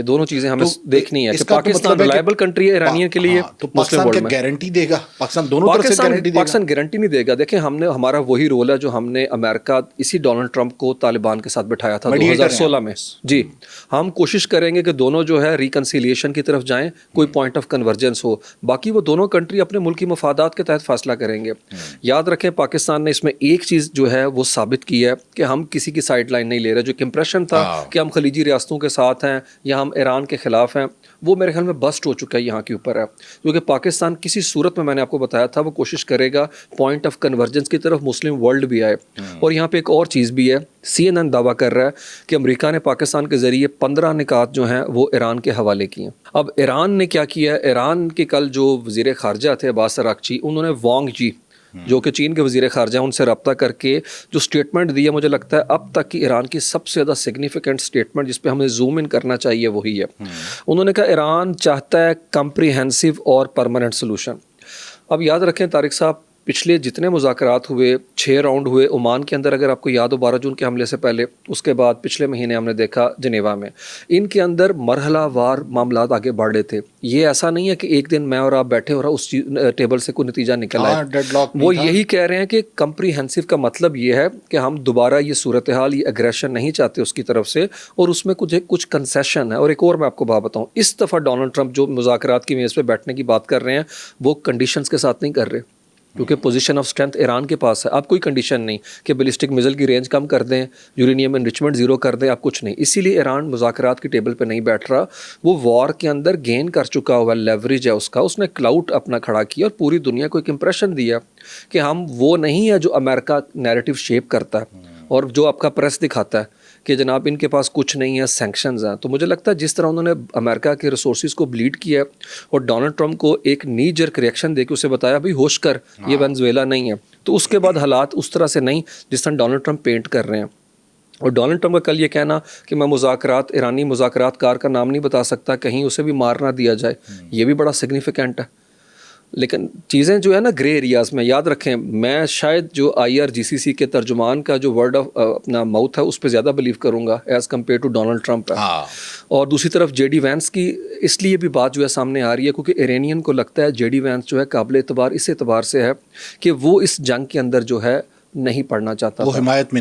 یہ دونوں چیزیں ہمیں دیکھنی ہے کہ اس کا تو پاکستان مطلب ہے کہ ریلائبل کنٹری ہے ایرانیوں کے لیے تو مسلم پاکستان ورلڈ کیا میں. گارنٹی دے گا؟ پاکستان دونوں طرف سے گارنٹی دے گا؟ پاکستان گارنٹی نہیں دے گا. دیکھیں ہمارا وہی رول ہے جو ہم نے امریکہ اسی ڈونلڈ ٹرمپ کو طالبان کے ساتھ بٹھایا تھا 2016 میں. جی ہم کوشش کریں گے کہ دونوں جو ہے ریکنسیلیشن کی طرف جائیں, کوئی پوائنٹ آف کنورجنس ہو. باقی وہ دونوں کنٹری اپنے ملکی مفادات کے تحت فیصلہ کریں گے. یاد رکھیں پاکستان نے اس میں ایک چیز جو ہے وہ ثابت کی ہے کہ ہم کسی کی سائڈ لائن نہیں لے رہے. جو ایک امپریشن تھا کہ ہم خلیجی ریاستوں کے ساتھ ہیں یا ہم ایران کے خلاف ہیں, وہ میرے خیال میں بسٹ ہو چکا ہے یہاں کے اوپر ہے. کیونکہ پاکستان کسی صورت میں نے آپ کو بتایا تھا وہ کوشش کرے گا پوائنٹ آف کنورجنس کی طرف مسلم ورلڈ بھی آئے. اور یہاں پہ ایک اور چیز بھی ہے, CNN دعویٰ کر رہا ہے کہ امریکہ نے پاکستان کے ذریعے 15 نکات جو ہیں وہ ایران کے حوالے کیے ہیں. اب ایران نے کیا کیا ہے, ایران کے کل جو وزیر خارجہ تھے عباس اراغچی, انہوں نے وانگ جی جو کہ چین کے وزیر خارجہ ہیں ان سے رابطہ کر کے جو اسٹیٹمنٹ دی ہے, مجھے لگتا ہے اب تک کی ایران کی سب سے زیادہ سگنیفیکنٹ اسٹیٹمنٹ جس پہ ہمیں زوم ان کرنا چاہیے وہی ہے. انہوں نے کہا ایران چاہتا ہے کمپریہنسو اور پرماننٹ سولوشن. اب یاد رکھیں طارق صاحب, پچھلے جتنے مذاکرات ہوئے 6 راؤنڈ ہوئے عمان کے اندر, اگر آپ کو یاد ہو 12 جون کے حملے سے پہلے, اس کے بعد پچھلے مہینے ہم نے دیکھا جنیوا میں, ان کے اندر مرحلہ وار معاملات آگے بڑھ رہے تھے. یہ ایسا نہیں ہے کہ ایک دن میں اور آپ بیٹھے اور اس ٹیبل سے کوئی نتیجہ نکل آئے. وہ یہی کہہ رہے ہیں کہ کمپریہنسو کا مطلب یہ ہے کہ ہم دوبارہ یہ صورتحال, یہ اگریشن نہیں چاہتے اس کی طرف سے, اور اس میں کچھ کنسیشن ہے. اور ایک اور میں آپ کو بات بتاؤں, اس دفعہ ڈونلڈ ٹرمپ جو مذاکرات کی میز پہ بیٹھنے کی بات کر رہے ہیں وہ کنڈیشنز کے ساتھ نہیں کر رہے, کیونکہ پوزیشن آف اسٹرینتھ ایران کے پاس ہے. آپ کوئی کنڈیشن نہیں کہ بیلسٹک میزل کی رینج کم کر دیں, یورینیم انریچمنٹ زیرو کر دیں, آپ کچھ نہیں. اسی لیے ایران مذاکرات کی ٹیبل پہ نہیں بیٹھ رہا. وہ وار کے اندر گین کر چکا ہوا لیوریج ہے اس کا, اس نے کلاؤٹ اپنا کھڑا کیا اور پوری دنیا کو ایک امپریشن دیا کہ ہم وہ نہیں ہے جو امریکہ نیریٹو شیپ کرتا ہے اور جو آپ کا پریس دکھاتا ہے کہ جناب ان کے پاس کچھ نہیں ہے, سینکشنز ہیں. تو مجھے لگتا ہے جس طرح انہوں نے امریکا کے ریسورسز کو بلیڈ کیا اور ڈونلڈ ٹرمپ کو ایک نی جرک ریئیکشن دے کے اسے بتایا بھائی ہوش کر, یہ وینزویلا نہیں ہے, تو اس کے بعد حالات اس طرح سے نہیں جس طرح ڈونلڈ ٹرمپ پینٹ کر رہے ہیں. اور ڈونلڈ ٹرمپ کا کل یہ کہنا کہ میں مذاکرات ایرانی مذاکرات کار کا نام نہیں بتا سکتا, کہیں اسے بھی مار نہ دیا جائے, یہ بھی بڑا سگنیفیکنٹ ہے. لیکن چیزیں جو ہے نا گرے ایریاز میں, یاد رکھیں میں شاید جو IRGCC کے ترجمان کا جو ورڈ آف اپنا ماؤتھ ہے اس پہ زیادہ بلیو کروں گا as compare to Donald Trump ہے. اور دوسری طرف JD وینس کی اس لیے بھی بات جو ہے سامنے آ رہی ہے کیونکہ ایرانین کو لگتا ہے JD وینس جو ہے قابل اعتبار اس اعتبار سے ہے کہ وہ اس جنگ کے اندر جو ہے نہیں پڑھنا چاہتا, وہ حمایت میں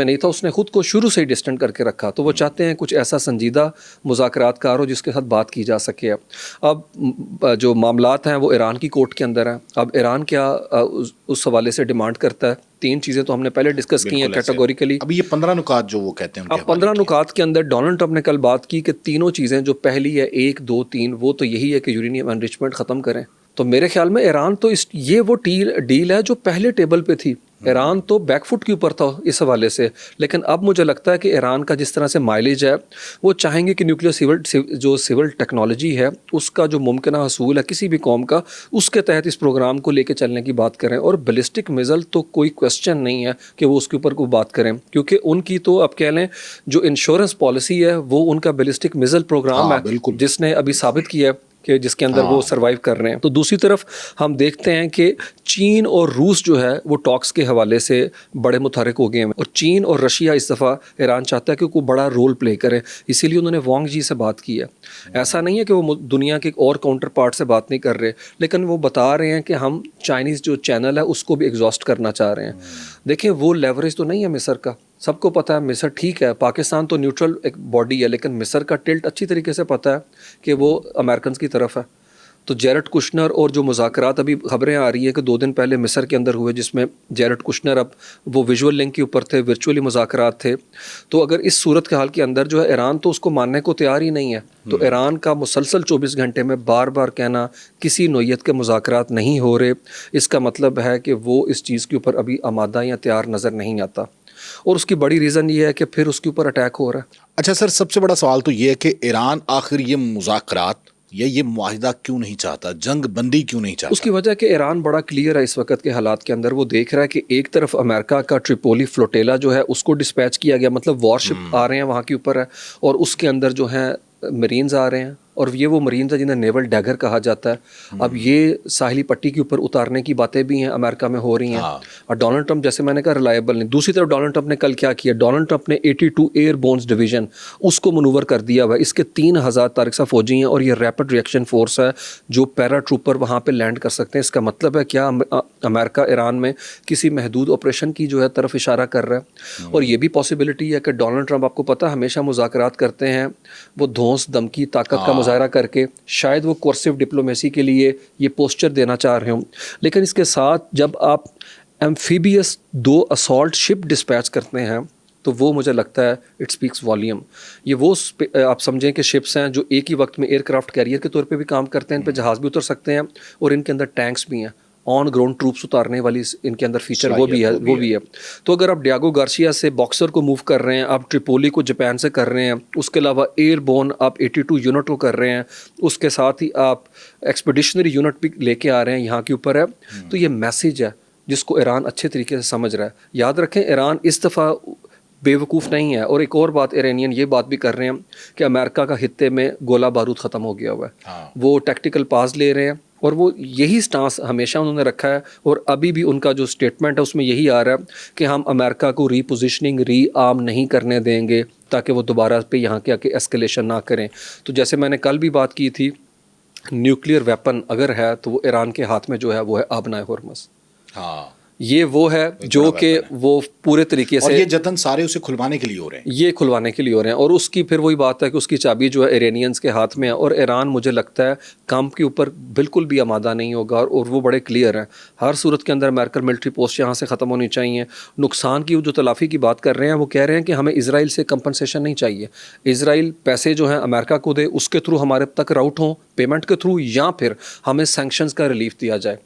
نہیں تھا, اس نے خود کو شروع سے ہی ڈسٹنٹ کر کے رکھا. تو وہ چاہتے ہیں کچھ ایسا سنجیدہ مذاکرات کار ہو جس کے ساتھ بات کی جا سکے. اب جو معاملات ہیں وہ ایران کی کورٹ کے اندر ہیں. اب ایران کیا اس حوالے سے ڈیمانڈ کرتا ہے, 3 چیزیں تو ہم نے پہلے ڈسکس کی ہیں کیٹیگوریکلی. اب یہ 15 نکات جو وہ کہتے ہیں, اب 15 نکات کے اندر ڈونلڈ ٹرمپ نے کل بات کی کہ تینوں چیزیں جو پہلی ہے 1 2 3 وہ تو یہی ہے کہ یورینیم انریچمنٹ ختم کریں. تو میرے خیال میں ایران تو یہ وہ ڈیل ہے جو پہلے ٹیبل پہ تھی. ایران تو بیک فٹ کے اوپر تھا اس حوالے سے, لیکن اب مجھے لگتا ہے کہ ایران کا جس طرح سے مائلیج ہے وہ چاہیں گے کہ نیوکلیر جو سول ٹیکنالوجی ہے اس کا جو ممکنہ حصول ہے کسی بھی قوم کا, اس کے تحت اس پروگرام کو لے کے چلنے کی بات کریں. اور بیلسٹک میزل تو کوئی کویسچن نہیں ہے کہ وہ اس کے اوپر کوئی بات کریں, کیونکہ ان کی تو اب کہہ لیں جو انشورنس پالیسی ہے وہ ان کا بیلسٹک میزل پروگرام ہے جس نے ابھی ثابت کیا ہے کہ جس کے اندر وہ سروائیو کر رہے ہیں. تو دوسری طرف ہم دیکھتے ہیں کہ چین اور روس جو ہے وہ ٹاکس کے حوالے سے بڑے متحرک ہو گئے ہیں, اور چین اور رشیا اس دفعہ ایران چاہتا ہے کہ کوئی بڑا رول پلے کرے, اسی لیے انہوں نے وانگ جی سے بات کی ہے. ایسا نہیں ہے کہ وہ دنیا کے اور کاؤنٹر پارٹ سے بات نہیں کر رہے, لیکن وہ بتا رہے ہیں کہ ہم چائنیز جو چینل ہے اس کو بھی ایگزاسٹ کرنا چاہ رہے ہیں. دیکھیں وہ لیوریج تو نہیں ہے مصر کا, سب کو پتہ ہے مصر ٹھیک ہے, پاکستان تو نیوٹرل ایک باڈی ہے, لیکن مصر کا ٹلٹ اچھی طریقے سے پتہ ہے کہ وہ امریکنز کی طرف ہے. تو جیرڈ کشنر اور جو مذاکرات ابھی خبریں آ رہی ہیں کہ 2 دن پہلے مصر کے اندر ہوئے جس میں جیرڈ کشنر اب وہ ویژول لنک کے اوپر تھے, ورچولی مذاکرات تھے. تو اگر اس صورت کے حال کے اندر جو ہے ایران تو اس کو ماننے کو تیار ہی نہیں ہے. تو ایران کا مسلسل 24 گھنٹے میں بار بار کہنا کسی نوعیت کے مذاکرات نہیں ہو رہے, اس کا مطلب ہے کہ وہ اس چیز کے اوپر ابھی آمادہ یا تیار نظر نہیں آتا. اور اس کی بڑی ریزن یہ ہے کہ پھر اس کے اوپر اٹیک ہو رہا ہے. اچھا سر, سب سے بڑا سوال تو یہ ہے کہ ایران آخر یہ مذاکرات یا یہ معاہدہ کیوں نہیں چاہتا, جنگ بندی کیوں نہیں چاہتا؟ اس کی وجہ کہ ایران بڑا کلیئر ہے اس وقت کے حالات کے اندر. وہ دیکھ رہا ہے کہ ایک طرف امریکہ کا ٹریپولی فلوٹیلا جو ہے اس کو ڈسپیچ کیا گیا, مطلب وارشپ آ رہے ہیں وہاں کے اوپر ہے, اور اس کے اندر جو ہیں مرینز آ رہے ہیں, اور یہ وہ مرینز ہیں جنہیں نیول ڈیگر کہا جاتا ہے. اب یہ ساحلی پٹی کے اوپر اتارنے کی باتیں بھی ہیں امریکہ میں ہو رہی ہیں, اور ڈونلڈ ٹرمپ جیسے میں نے کہا ریلائبل نہیں. دوسری طرف ڈونلڈ ٹرمپ نے کل کیا کیا, ڈونلڈ ٹرمپ نے 82 ایئر بونز ڈویژن اس کو منور کر دیا ہوا ہے. اس کے 3000 طارق صاحب فوجی ہیں, اور یہ ریپڈ ریئیکشن فورس ہے جو پیرا ٹروپر وہاں پہ لینڈ کر سکتے ہیں. اس کا مطلب ہے کیا امریکہ ایران میں کسی محدود آپریشن کی جو ہے طرف اشارہ کر رہا ہے. اور یہ بھی پاسبلٹی ہے کہ ڈونلڈ ٹرمپ, آپ کو پتہ ہمیشہ مذاکرات کرتے ہیں وہ دھونس دھمکی طاقت کا مظاہرہ کر کے, شاید وہ کورسو ڈپلومیسی کے لیے یہ پوسچر دینا چاہ رہے ہوں. لیکن اس کے ساتھ جب آپ ایمفیبیس 2 اسالٹ شپ ڈسپیچ کرتے ہیں تو وہ مجھے لگتا ہے اٹ اسپیکس والیوم. یہ وہ آپ سمجھیں کہ شپس ہیں جو ایک ہی وقت میں ایئر کرافٹ کیریئر کے طور پہ بھی کام کرتے ہیں, ان پہ جہاز بھی اتر سکتے ہیں, اور ان کے اندر ٹینکس بھی ہیں, آن گراؤنڈ ٹروپس اتارنے والی ان کے اندر فیچر وہ بھی ہے. تو اگر آپ ڈیاگو گارسیا سے باکسر کو موو کر رہے ہیں, آپ ٹریپولی کو جاپان سے کر رہے ہیں, اس کے علاوہ ایئر بون آپ 82 یونٹ کو کر رہے ہیں, اس کے ساتھ ہی آپ ایکسپیڈیشنری یونٹ بھی لے کے آ رہے ہیں یہاں کے اوپر ہے, تو یہ میسیج ہے جس کو ایران اچھے طریقے سے سمجھ رہا ہے. یاد رکھیں ایران اس دفعہ بے وقوف نہیں ہے. اور ایک اور بات, ایرانین یہ بات بھی کر رہے ہیں کہ امریکہ کا خطے میں گولہ بارود ختم ہو گیا ہوا ہے, وہ ٹیکٹیکل پاس لے رہے ہیں, اور وہ یہی سٹانس ہمیشہ انہوں نے رکھا ہے, اور ابھی بھی ان کا جو سٹیٹمنٹ ہے اس میں یہی آ رہا ہے کہ ہم امریکہ کو ری پوزیشننگ ری آرم نہیں کرنے دیں گے تاکہ وہ دوبارہ پہ یہاں کے آ کے ایسکیلیشن نہ کریں. تو جیسے میں نے کل بھی بات کی تھی, نیوکلیئر ویپن اگر ہے تو وہ ایران کے ہاتھ میں جو ہے وہ ہے آبنائے ہرمز. یہ وہ ہے جو کہ وہ پورے طریقے سے, اور یہ جتن سارے اسے کھلوانے کے لیے ہو رہے ہیں, یہ کھلوانے کے لیے ہو رہے ہیں, اور اس کی پھر وہی بات ہے کہ اس کی چابی جو ہے ایرانینز کے ہاتھ میں ہے, اور ایران مجھے لگتا ہے کام کے اوپر بالکل بھی آمادہ نہیں ہوگا, اور وہ بڑے کلیئر ہیں. ہر صورت کے اندر امریکن ملٹری پوسٹ یہاں سے ختم ہونی چاہیے. نقصان کی جو تلافی کی بات کر رہے ہیں وہ کہہ رہے ہیں کہ ہمیں اسرائیل سے کمپنسیشن نہیں چاہیے, اسرائیل پیسے جو ہیں امریکہ کو دے, اس کے تھرو ہمارے تک راؤٹ ہوں پیمنٹ کے تھرو, یا پھر ہمیں سینکشنز کا ریلیف دیا جائے.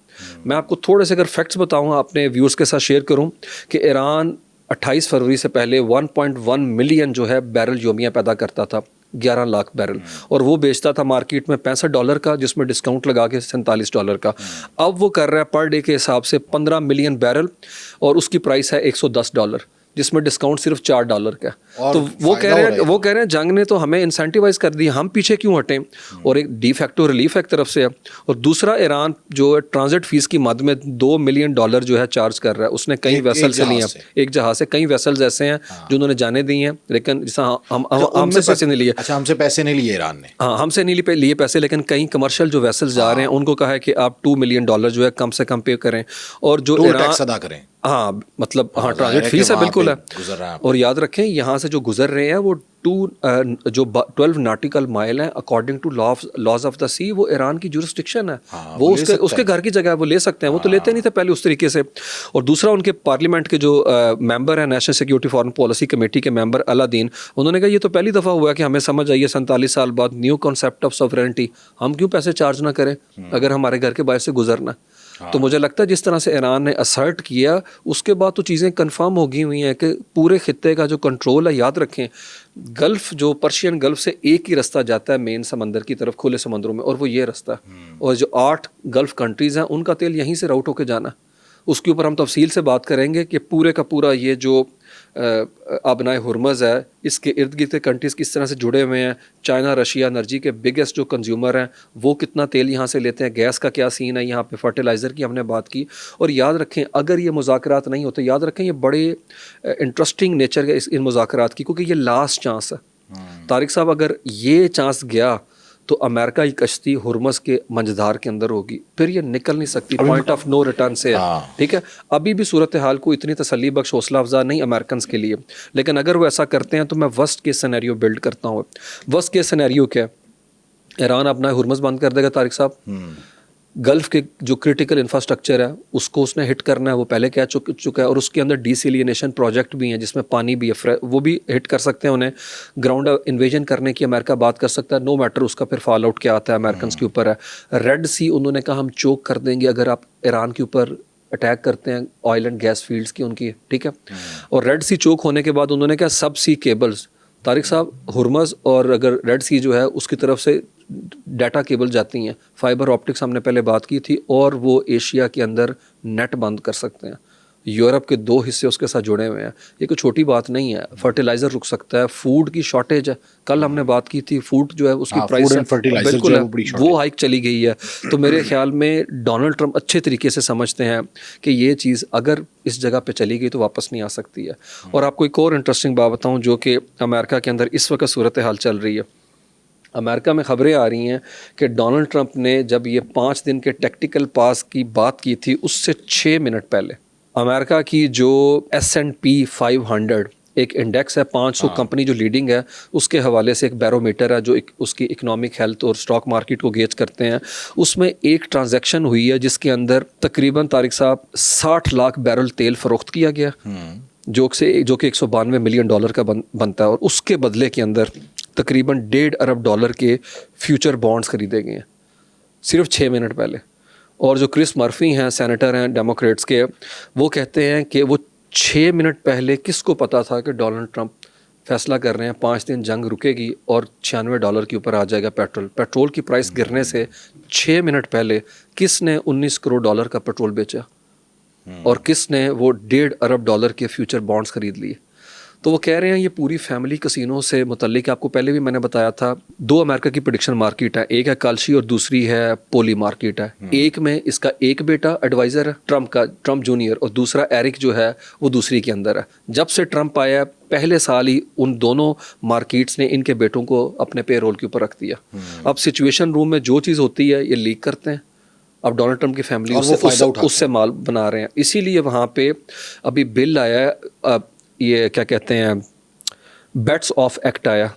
میں آپ کو تھوڑے سے اگر فیکٹس بتاؤں, اپنے ویورز کے ساتھ شیئر کروں کہ ایران 28 فروری سے پہلے 1.1 ملین جو ہے بیرل یومیہ پیدا کرتا تھا, 11 لاکھ بیرل, اور وہ بیچتا تھا مارکیٹ میں $65 کا, جس میں ڈسکاؤنٹ لگا کے $47 کا. اب وہ کر رہا ہے پر ڈے کے حساب سے 15 ملین بیرل, اور اس کی پرائس ہے $110, جس میں ڈسکاؤنٹ صرف $4 کا. تو وہ کہہ رہے ہیں جنگ نے تو ہمیں انسینٹیوائز کر دی, ہم پیچھے کیوں ہٹیں, اور ایک ڈی فیکٹو ریلیف ایک طرف سے ہے, اور دوسرا ایران جو ٹرانزٹ فیس کی مد میں $2 ملین جو ہے چارج کر رہا ہے. اس نے کئی ویسل سے لیے ہیں, ایک جہاز سے کئی ویسلز ایسے ہیں جو انہوں نے جانے دی ہیں, لیکن جیسا ہم سے پیسے نہیں لیے. اچھا, ہم سے پیسے نہیں لیے ایران نے, ہاں ہم سے نہیں لیے پیسے, لیکن کئی کمرشل جو ویسلز جا رہے ہیں ان کو کہا ہے کہ آپ $2 ملین جو ہے کم سے کم پے کریں, اور جو ٹیکس ادا کریں. ہاں مطلب ہاں ٹرانزٹ فیس ہے بالکل ہے. اور یاد رکھیں یہاں سے جو گزر رہے ہیں وہ 12 ناٹیکل مائل ہیں according to laws of the sea, وہ ایران کی جورسڈکشن ہے, وہ اس کے گھر کی جگہ ہے, وہ لے سکتے ہیں, وہ تو لیتے نہیں تھے پہلے اس طریقے سے. اور دوسرا ان کے پارلیمنٹ کے جو ممبر ہیں national security foreign policy committee کے ممبر الادین, انہوں نے کہا یہ تو پہلی دفعہ ہوا ہے کہ ہمیں سمجھ آئی ہے 47 سال بعد نیو کانسیپٹ آف سوورنٹی, ہم کیوں پیسے چارج نہ کریں اگر ہمارے گھر کے باہر سے گزرنا. تو مجھے لگتا ہے جس طرح سے ایران نے اسرٹ کیا, اس کے بعد تو چیزیں کنفرم ہو گئی ہوئی ہیں کہ پورے خطے کا جو کنٹرول ہے, یاد رکھیں گلف جو پرشین گلف سے ایک ہی رستہ جاتا ہے مین سمندر کی طرف, کھلے سمندروں میں, اور وہ یہ رستہ, اور جو 8 گلف کنٹریز ہیں ان کا تیل یہیں سے راؤٹ ہو کے جانا. اس کے اوپر ہم تفصیل سے بات کریں گے کہ پورے کا پورا یہ جو آبنائے ہرمز ہے اس کے ارد گرد کے کنٹریز کس طرح سے جڑے ہوئے ہیں. چائنا رشیا انرجی کے بگیسٹ جو کنزیومر ہیں, وہ کتنا تیل یہاں سے لیتے ہیں, گیس کا کیا سین ہے یہاں پہ, فرٹیلائزر کی ہم نے بات کی. اور یاد رکھیں اگر یہ مذاکرات نہیں ہوتے, یاد رکھیں یہ بڑے انٹرسٹنگ نیچر ہے ان مذاکرات کی, کیونکہ یہ لاسٹ چانس ہے. طارق صاحب اگر یہ چانس گیا تو امریکہ کی کشتی ہرمز کے منجدار کے اندر ہوگی, پھر یہ نکل نہیں سکتی, پوائنٹ آف نو ریٹرن سے ہے. ٹھیک ہے, ابھی بھی صورتحال کو اتنی تسلی بخش حوصلہ افزا نہیں امریکنز کے لیے, لیکن اگر وہ ایسا کرتے ہیں تو میں ورسٹ کیس سینیریو بلڈ کرتا ہوں. ورسٹ کیس سینیریو کیا ہے, ایران اپنا ہرمز بند کر دے گا طارق صاحب, گلف کے جو کرٹیکل انفراسٹرکچر ہے اس کو اس نے ہٹ کرنا ہے, وہ پہلے کہہ چکا ہے, اور اس کے اندر ڈیسیلینیشن پروجیکٹ بھی ہیں جس میں پانی بھی ہے, وہ بھی ہٹ کر سکتے ہیں انہیں. گراؤنڈ انویژن کرنے کی امریکہ بات کر سکتا ہے, نو میٹر اس کا پھر فال آؤٹ کیا آتا ہے امریکنز کے اوپر ہے. ریڈ سی انہوں نے کہا ہم چوک کر دیں گے اگر آپ ایران کے اوپر اٹیک کرتے ہیں, آئل اینڈ گیس فیلڈز کی ان کی, ٹھیک ہے. اور ریڈ سی چوک ہونے کے بعد انہوں نے کہا سب سی کیبلز, طارق صاحب ہرمز اور اگر ریڈ سی جو ہے اس کی طرف سے ڈیٹا کیبل جاتی ہیں, فائبر آپٹکس ہم نے پہلے بات کی تھی, اور وہ ایشیا کے اندر نیٹ بند کر سکتے ہیں. یورپ کے 2 حصے اس کے ساتھ جڑے ہوئے ہیں. یہ کوئی چھوٹی بات نہیں ہے. فرٹیلائزر رک سکتا ہے, فوڈ کی شارٹیج ہے, کل ہم نے بات کی تھی, فوڈ جو ہے اس کی پرائس بالکل ہے وہ ہائک چلی گئی ہے. تو میرے خیال میں ڈونلڈ ٹرمپ اچھے طریقے سے سمجھتے ہیں کہ یہ چیز اگر اس جگہ پہ چلی گئی تو واپس نہیں آ سکتی ہے. اور آپ کو ایک اور انٹرسٹنگ بات بتاؤں جو کہ امریکہ کے اندر اس وقت صورتحال چل رہی ہے. امریکہ میں خبریں آ رہی ہیں کہ ڈونلڈ ٹرمپ نے جب یہ 5 دن کے ٹیکٹیکل پاس کی بات کی تھی اس سے 6 منٹ پہلے امریکہ کی جو S&P 500 ایک انڈیکس ہے, 500 کمپنی جو لیڈنگ ہے اس کے حوالے سے ایک بیرومیٹر ہے جو اس کی اکنامک ہیلتھ اور اسٹاک مارکیٹ کو گیج کرتے ہیں. اس میں ایک ٹرانزیکشن ہوئی ہے جس کے اندر تقریباً طارق صاحب 60 لاکھ بیرل تیل فروخت کیا گیا جو کہ $192 ملین کا بنتا ہے, اور اس کے بدلے کے اندر تقریباً $1.5 ارب کے فیوچر بانڈز خریدے گئے ہیں صرف 6 منٹ پہلے. اور جو کرس مرفی ہیں, سینیٹر ہیں ڈیموکریٹس کے, وہ کہتے ہیں کہ وہ 6 منٹ پہلے کس کو پتا تھا کہ ڈونلڈ ٹرمپ فیصلہ کر رہے ہیں 5 دن جنگ رکے گی اور $96 کے اوپر آ جائے گا پیٹرول کی پرائس گرنے سے 6 منٹ پہلے کس نے $19 کروڑ کا پیٹرول بیچا اور کس نے وہ $1.5 ارب کے فیوچر بانڈز خرید لیے. تو وہ کہہ رہے ہیں یہ پوری فیملی کسینوں سے متعلق. آپ کو پہلے بھی میں نے بتایا تھا 2 امریکہ کی پریڈکشن مارکیٹ ہے, ایک ہے کالشی اور دوسری ہے پولی مارکیٹ ہے. ایک میں اس کا ایک بیٹا ایڈوائزر ہے ٹرمپ جونیئر, اور دوسرا ایرک جو ہے وہ دوسری کے اندر ہے. جب سے ٹرمپ آیا پہلے سال ہی ان دونوں مارکیٹس نے ان کے بیٹوں کو اپنے پے رول کے اوپر رکھ دیا. اب سچویشن روم میں جو چیز ہوتی ہے یہ لیک کرتے ہیں. اب ڈونلڈ ٹرمپ کی فیملی اس سے مال بنا رہے ہیں. اسی لیے وہاں پہ ابھی بل آیا ہے, یہ کیا کہتے ہیں بیٹس آف ایکٹ آیا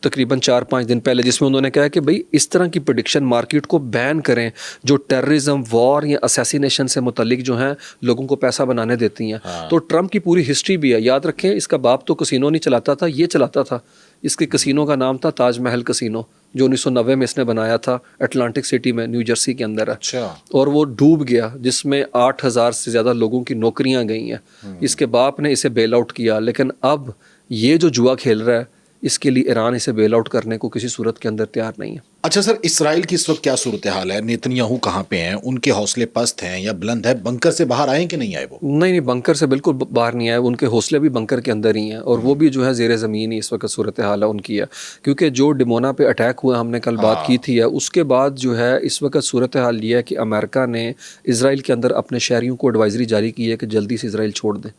تقریباً 4-5 دن پہلے, جس میں انہوں نے کہا کہ بھئی اس طرح کی پریڈکشن مارکیٹ کو بین کریں جو ٹیررزم, وار یا اسیسینیشن سے متعلق جو ہیں لوگوں کو پیسہ بنانے دیتی ہیں. تو ٹرمپ کی پوری ہسٹری بھی ہے, یاد رکھیں اس کا باپ تو کسینو نہیں چلاتا تھا, یہ چلاتا تھا. اس کے کسینو کا نام تھا تاج محل کسینو جو 1990 میں اس نے بنایا تھا, اٹلانٹک سٹی میں نیو جرسی کے اندر ہے. اور وہ ڈوب گیا جس میں 8,000 سے زیادہ لوگوں کی نوکریاں گئی ہیں. اس کے باپ نے اسے بیل آؤٹ کیا, لیکن اب یہ جو جوا کھیل رہا ہے اس کے لیے ایران اسے بیل آؤٹ کرنے کو کسی صورت کے اندر تیار نہیں ہے. اچھا سر, اسرائیل کی اس وقت کیا صورتحال ہے؟ نیتنیاہو کہاں پہ ہیں؟ ان کے حوصلے پست ہیں یا بلند ہے؟ بنکر سے باہر آئے کہ نہیں آئے؟ وہ نہیں, بنکر سے بالکل باہر نہیں آئے. ان کے حوصلے بھی بنکر کے اندر ہی ہیں, اور وہ بھی جو ہے زیر زمین ہی اس وقت صورتحال ہے ان کی ہے. کیونکہ جو ڈمونا پہ اٹیک ہوا ہم نے کل بات کی تھی, اس کے بعد جو ہے اس وقت صورتحال یہ ہے کہ امریکہ نے اسرائیل کے اندر اپنے شہریوں کو ایڈوائزری جاری کی ہے کہ جلدی سے اسرائیل چھوڑ دیں,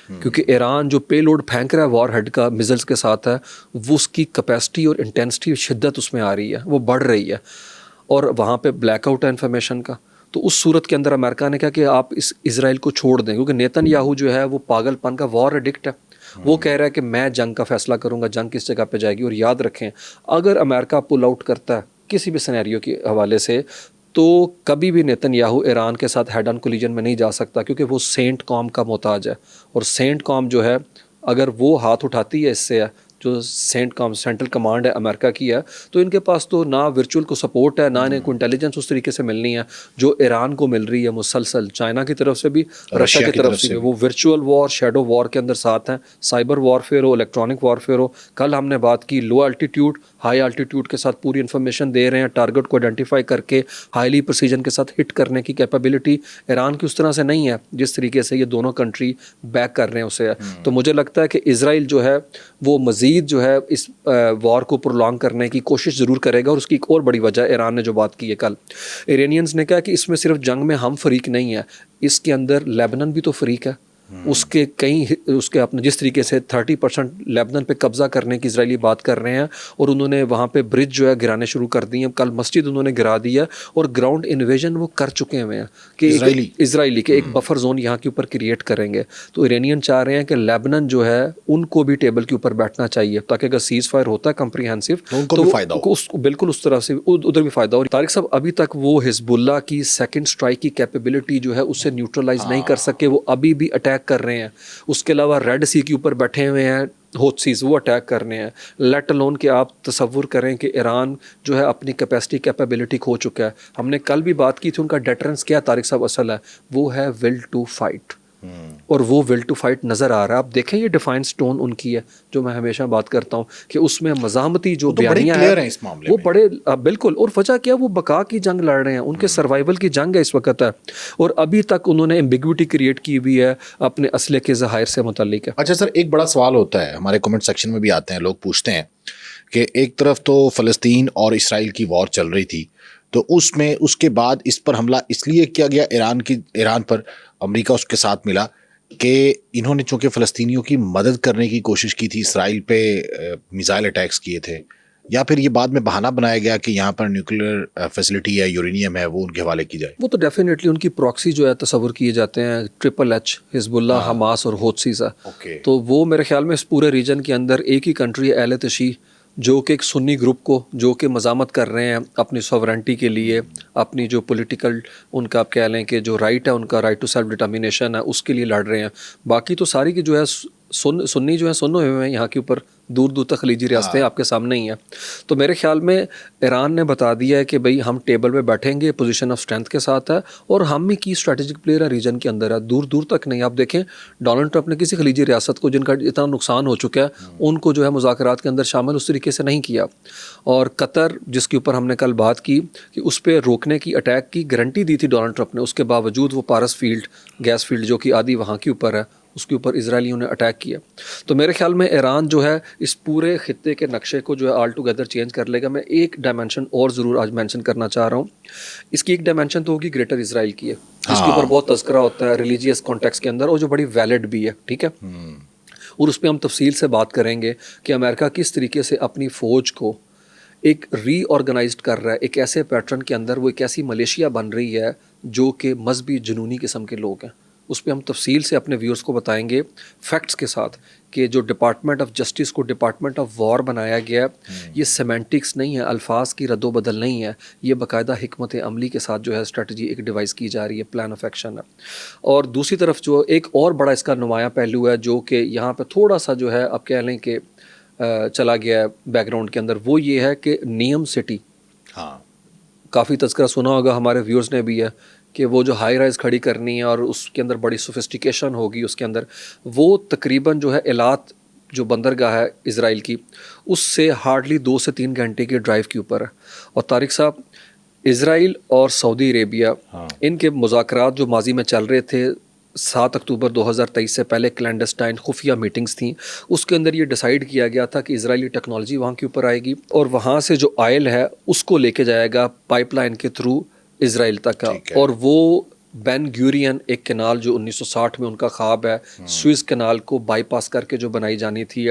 کیونکہ ایران جو پے لوڈ پھینک رہا ہے وار ہیڈ کا میزلز کے ساتھ ہے, وہ اس کی کیپیسٹی اور انٹینسٹی شدت اس میں آ رہی ہے, وہ بڑھ رہی ہے, اور وہاں پہ بلیک آؤٹ ہے انفارمیشن کا. تو اس صورت کے اندر امریکہ نے کہا کہ آپ اس اسرائیل کو چھوڑ دیں, کیونکہ نیتن یاہو جو ہے وہ پاگل پن کا وار ایڈکٹ ہے. وہ کہہ رہا ہے کہ میں جنگ کا فیصلہ کروں گا, جنگ کس جگہ پہ جائے گی. اور یاد رکھیں اگر امریکہ پل آؤٹ کرتا ہے کسی بھی سینیریو کے حوالے سے تو کبھی بھی نیتن یاہو ایران کے ساتھ ہیڈ آن کولیجن میں نہیں جا سکتا, کیونکہ وہ سینٹ کام کا محتاج ہے. اور سینٹ کام جو ہے اگر وہ ہاتھ اٹھاتی ہے اس سے, جو سینٹ کام سینٹرل کمانڈ ہے امریکہ کی ہے, تو ان کے پاس تو نہ ورچوئل کو سپورٹ ہے, نہ انہیں کو انٹیلیجنس اس طریقے سے ملنی ہے جو ایران کو مل رہی ہے مسلسل, چائنا کی طرف سے بھی, رشیا کی طرف سے بھی. وہ ورچوئل وار, شیڈو وار کے اندر ساتھ ہیں, سائبر وارفیئر ہو, الیکٹرانک وارفیئر ہو. کل ہم نے بات کی لو الٹیٹیوڈ ہائی الٹیٹیوڈ کے ساتھ پوری انفارمیشن دے رہے ہیں, ٹارگٹ کو آئیڈینٹیفائی کر کے ہائیلی پرسیجن کے ساتھ ہٹ کرنے کی کیپیبلٹی ایران کی اس طرح سے نہیں ہے جس طریقے سے یہ دونوں کنٹری بیک کر رہے ہیں اسے. تو مجھے لگتا ہے کہ اسرائیل جو ہے وہ مزید جو ہے اس وار کو پرولونگ کرنے کی کوشش ضرور کرے گا. اور اس کی ایک اور بڑی وجہ ایران نے جو بات کی ہے کل, ایرانینز نے کہا کہ اس میں صرف جنگ میں ہم فریق نہیں ہیں, اس کے اندر لیبنان بھی تو فریق ہے. اس کے اپنے جس طریقے سے 30% لیبنان پہ قبضہ کرنے کی اسرائیلی بات کر رہے ہیں, اور انہوں نے وہاں پہ برج جو ہے گرانے شروع کر دی ہیں. کل مسجد انہوں نے گرا دی ہے, اور گراؤنڈ انویژن وہ کر چکے ہوئے ہیں کہ اسرائیلی کے ایک بفر زون یہاں کے اوپر کریٹ کریں گے. تو ایرانین چاہ رہے ہیں کہ لیبنان جو ہے ان کو بھی ٹیبل کے اوپر بیٹھنا چاہیے, تاکہ اگر سیز فائر ہوتا ہے کمپریہنسو تو بالکل اس طرح سے ادھر بھی فائدہ ہو. طارق صاحب ابھی تک وہ حزب اللہ کی سیکنڈ اسٹرائک کی کیپیبلٹی جو ہے اسے نیوٹرلائز نہیں کر سکے, وہ ابھی بھی اٹیک کر رہے ہیں. اس کے علاوہ ریڈ سی کے اوپر بیٹھے ہوئے ہیں ہوتھیز, وہ اٹیک کرنے ہیں. لیٹ الون کہ آپ تصور کریں کہ ایران جو ہے اپنی کیپیبلٹی کھو چکا ہے. ہم نے کل بھی بات کی تھی ان کا ڈیٹرنس کیا طارق صاحب اصل ہے, وہ ہے ول ٹو فائٹ. اور وہ ول ٹو فائٹ نظر آ رہا ہے. آپ دیکھیں یہ ڈیفائنس ٹون ان کی ہے جو میں ہمیشہ بات کرتا ہوں کہ اس میں مزاحمتی جو بیانیہ ہے وہ بڑے بالکل. اور وجہ کیا وہ بقا کی جنگ لڑ رہے ہیں, ان کے سروائیول کی جنگ ہے اس وقت ہے, اور ابھی تک انہوں نے ایمبیگوٹی کریٹ کی ہوئی ہے اپنے اسلحے کے ذخائر سے متعلق ہے. اچھا سر, ایک بڑا سوال ہوتا ہے ہمارے کمنٹ سیکشن میں بھی آتے ہیں, لوگ پوچھتے ہیں کہ ایک طرف تو فلسطین اور اسرائیل کی وار چل رہی تھی, تو اس کے بعد اس پر حملہ اس لیے کیا گیا ایران پر, امریکہ اس کے ساتھ ملا کہ انہوں نے چونکہ فلسطینیوں کی مدد کرنے کی کوشش کی تھی, اسرائیل پہ میزائل اٹیکس کیے تھے, یا پھر یہ بعد میں بہانہ بنایا گیا کہ یہاں پر نیوکلیر فیسلٹی ہے, یورینیم ہے, وہ ان کے حوالے کی جائے؟ وہ تو ڈیفینیٹلی ان کی پراکسی جو ہے تصور کیے جاتے ہیں, ٹرپل ایچ, حزب اللہ, حماس اور ہوتھیز ہے. تو وہ میرے خیال میں اس پورے ریجن کے اندر ایک ہی کنٹری ہے اہل تشیع, جو کہ ایک سنی گروپ کو جو کہ مزاحمت کر رہے ہیں اپنی سوورنٹی کے لیے, اپنی جو پولیٹیکل ان کا آپ کہہ لیں کہ جو رائٹ ہے ان کا, رائٹ ٹو سیلف ڈٹرمینیشن ہے, اس کے لیے لڑ رہے ہیں. باقی تو ساری کی جو ہے سنی جو ہے سنو ہوئے ہیں یہاں کے اوپر, دور دور تک خلیجی ریاستیں آپ کے سامنے ہی ہیں. تو میرے خیال میں ایران نے بتا دیا ہے کہ بھئی ہم ٹیبل پہ بیٹھیں گے, پوزیشن آف اسٹرینتھ کے ساتھ ہے, اور ہم ہی کی اسٹریٹجک پلیئر ہے ریجن کے اندر ہے, دور دور تک نہیں. آپ دیکھیں ڈونلڈ ٹرمپ نے کسی خلیجی ریاست کو جن کا اتنا نقصان ہو چکا ہے ان کو جو ہے مذاکرات کے اندر شامل اس طریقے سے نہیں کیا. اور قطر جس کے اوپر ہم نے کل بات کی کہ اس پہ روکنے کی, اٹیک کی گارنٹی دی تھی ڈونلڈ ٹرمپ نے, اس کے باوجود وہ پارس فیلڈ, گیس فیلڈ جو کہ آدھی وہاں کے اوپر ہے, اس کے اوپر اسرائیلیوں نے اٹیک کیا. تو میرے خیال میں ایران جو ہے اس پورے خطے کے نقشے کو جو ہے آل ٹوگیدر چینج کر لے گا. میں ایک ڈائمینشن اور ضرور آج مینشن کرنا چاہ رہا ہوں, اس کی ایک ڈائمینشن تو ہوگی گریٹر اسرائیل کی ہے, جس کے اوپر بہت تذکرہ ہوتا ہے ریلیجیس کانٹیکس کے اندر, اور جو بڑی ویلڈ بھی ہے, ٹھیک ہے. اور اس پہ ہم تفصیل سے بات کریں گے کہ امریکہ کس طریقے سے اپنی فوج کو ایک ری آرگنائزڈ کر رہا ہے, ایک ایسے پیٹرن کے اندر, وہ ایک ایسی ملیشیا بن رہی ہے جو کہ مذہبی جنونی قسم کے لوگ ہیں. اس پہ ہم تفصیل سے اپنے ویورز کو بتائیں گے فیکٹس کے ساتھ کہ جو ڈپارٹمنٹ آف جسٹس کو ڈپارٹمنٹ آف وار بنایا گیا ہے, یہ سیمینٹکس نہیں ہے, الفاظ کی رد و بدل نہیں ہے, یہ باقاعدہ حکمت عملی کے ساتھ جو ہے اسٹریٹجی ایک ڈیوائس کی جا رہی ہے, پلان آف ایکشن ہے. اور دوسری طرف جو ایک اور بڑا اس کا نمایاں پہلو ہے جو کہ یہاں پہ تھوڑا سا جو ہے آپ کہہ لیں کہ چلا گیا ہے بیک گراؤنڈ کے اندر, وہ یہ ہے کہ نیم سٹی, کافی تذکرہ سنا ہوگا ہمارے ویورز نے بھی ہے کہ وہ جو ہائی رائز کھڑی کرنی ہے اور اس کے اندر بڑی سوفسٹیکیشن ہوگی اس کے اندر, وہ تقریباً جو ہے ایلات جو بندرگاہ ہے اسرائیل کی, اس سے ہارڈلی 2 سے 3 گھنٹے کے ڈرائیو کے اوپر ہے. اور طارق صاحب, اسرائیل اور سعودی عربیہ ان کے مذاکرات جو ماضی میں چل رہے تھے 7 اکتوبر 2023 سے پہلے کلینڈسٹائن خفیہ میٹنگز تھیں, اس کے اندر یہ ڈیسائیڈ کیا گیا تھا کہ اسرائیلی ٹیکنالوجی وہاں کے اوپر آئے گی اور وہاں سے جو آئل ہے اس کو لے کے جائے گا پائپ لائن کے تھرو اسرائیل تک کا. اور وہ بین گیورین ایک کنال جو 1960 میں ان کا خواب ہے, سوئز کنال کو بائی پاس کر کے جو بنائی جانی تھی,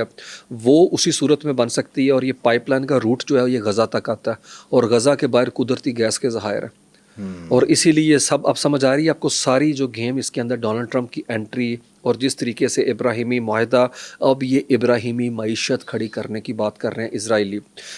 وہ اسی صورت میں بن سکتی ہے. اور یہ پائپ لائن کا روٹ جو ہے یہ غزہ تک آتا ہے, اور غزہ کے باہر قدرتی گیس کے ذخائر ہیں. اور اسی لیے یہ سب اب سمجھ آ رہی ہے آپ کو ساری جو گیم اس کے اندر ڈونلڈ ٹرمپ کی انٹری, اور جس طریقے سے ابراہیمی معاہدہ, اب یہ ابراہیمی معیشت کھڑی کرنے کی بات کر رہے ہیں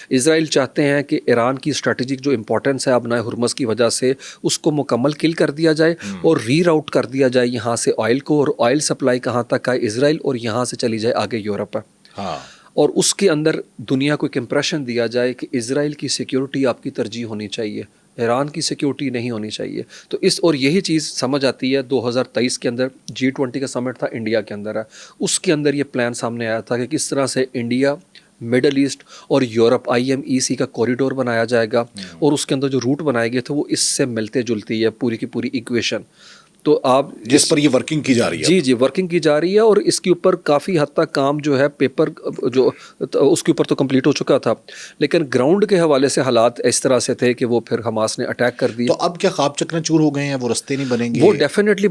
اسرائیل چاہتے ہیں کہ ایران کی اسٹریٹجک جو امپورٹنس ہے ابنائے ہرمز کی وجہ سے, اس کو مکمل کل کر دیا جائے اور ری راؤٹ کر دیا جائے یہاں سے آئل کو, اور آئل سپلائی کہاں تک ہے اسرائیل, اور یہاں سے چلی جائے آگے یورپ ہے. اور اس کے اندر دنیا کو ایک امپریشن دیا جائے کہ اسرائیل کی سیکیورٹی آپ کی ترجیح ہونی چاہیے, ایران کی سیکیورٹی نہیں ہونی چاہیے. تو اور یہی چیز سمجھ آتی ہے 2023 کے اندر G20 کا سمٹ تھا انڈیا کے اندر ہے, اس کے اندر یہ پلان سامنے آیا تھا کہ کس طرح سے انڈیا, مڈل ایسٹ اور یورپ IMEC کا کوریڈور بنایا جائے گا, اور اس کے اندر جو روٹ بنائے گئے تھے وہ اس سے ملتے جلتی ہے پوری کی پوری ایکویشن. تو آپ جس پر یہ ورکنگ کی جا رہی ہے, جی ورکنگ کی جا رہی ہے, اور اس کے اوپر کافی حد تک کام جو ہے پیپر جو اس کے اوپر تو کمپلیٹ ہو چکا تھا, لیکن گراؤنڈ کے حوالے سے حالات اس طرح سے تھے کہ وہ پھر حماس نے اٹیک کر دی. تو اب کیا خواب چکنا چور ہو گئے ہیں, وہ رستے نہیں بنیں گے, وہ ڈیفینیٹلی